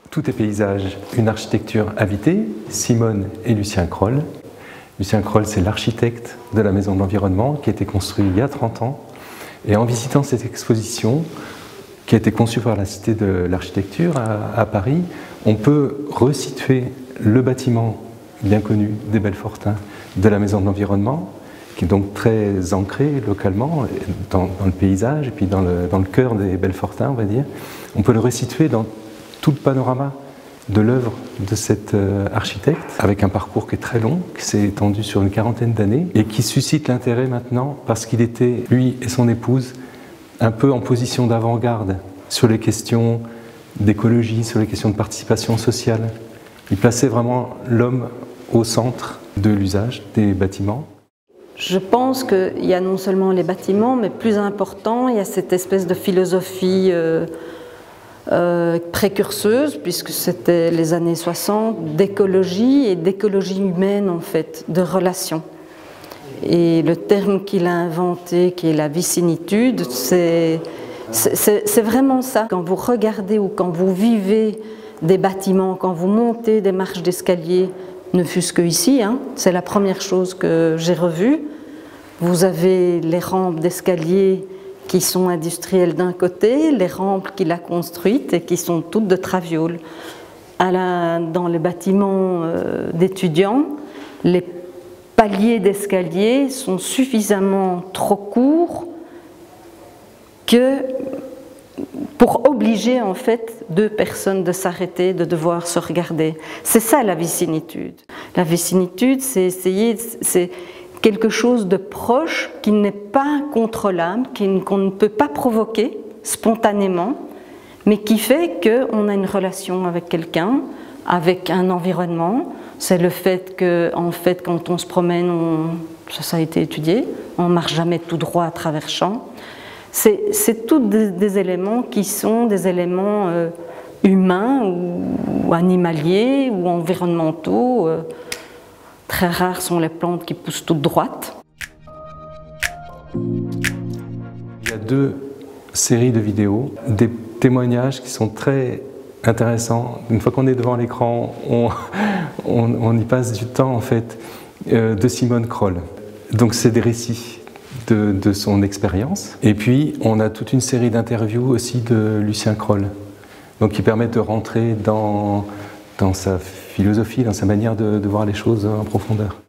Tout est paysage, une architecture habitée, Simone et Lucien Kroll. Lucien Kroll, c'est l'architecte de la Maison de l'Environnement qui a été construite il y a 30 ans. Et en visitant cette exposition, qui a été conçue par la Cité de l'Architecture à Paris, on peut resituer le bâtiment bien connu des Belfortins de la Maison de l'Environnement, qui est donc très ancré localement dans le paysage et puis dans le cœur des Belfortins, on va dire. On peut le resituer dans tout le panorama de l'œuvre de cet architecte, avec un parcours qui est très long, qui s'est étendu sur une quarantaine d'années et qui suscite l'intérêt maintenant parce qu'il était, lui et son épouse, un peu en position d'avant-garde sur les questions d'écologie, sur les questions de participation sociale. Il plaçait vraiment l'homme au centre de l'usage des bâtiments. Je pense qu'il y a non seulement les bâtiments, mais plus important, il y a cette espèce de philosophie précurseuse, puisque c'était les années 60, d'écologie et d'écologie humaine en fait, de relations. Et le terme qu'il a inventé, qui est la vicinitude, c'est vraiment ça. Quand vous regardez ou quand vous vivez des bâtiments, quand vous montez des marches d'escalier, ne fût-ce que ici, hein, c'est la première chose que j'ai revue. Vous avez les rampes d'escalier qui sont industrielles d'un côté, les rampes qu'il a construites et qui sont toutes de traviole. Dans les bâtiments d'étudiants, les paliers d'escalier sont suffisamment trop courts pour obliger en fait deux personnes de s'arrêter, de devoir se regarder. C'est ça la vicinitude. La vicinitude, c'est essayer, c'est quelque chose de proche qui n'est pas contrôlable, qu'on ne peut pas provoquer spontanément, mais qui fait qu'on a une relation avec quelqu'un, avec un environnement. C'est le fait que, en fait, quand on se promène, ça a été étudié, on ne marche jamais tout droit à travers champs. C'est tous des éléments qui sont des éléments humains ou animaliers ou environnementaux. Très rares sont les plantes qui poussent toutes droites. Il y a 2 séries de vidéos, des témoignages qui sont très intéressants. Une fois qu'on est devant l'écran, on y passe du temps en fait, de Simone Kroll. Donc c'est des récits de son expérience. Et puis on a toute une série d'interviews aussi de Lucien Kroll, donc qui permettent de rentrer dans sa philosophie, dans sa manière de voir les choses en profondeur.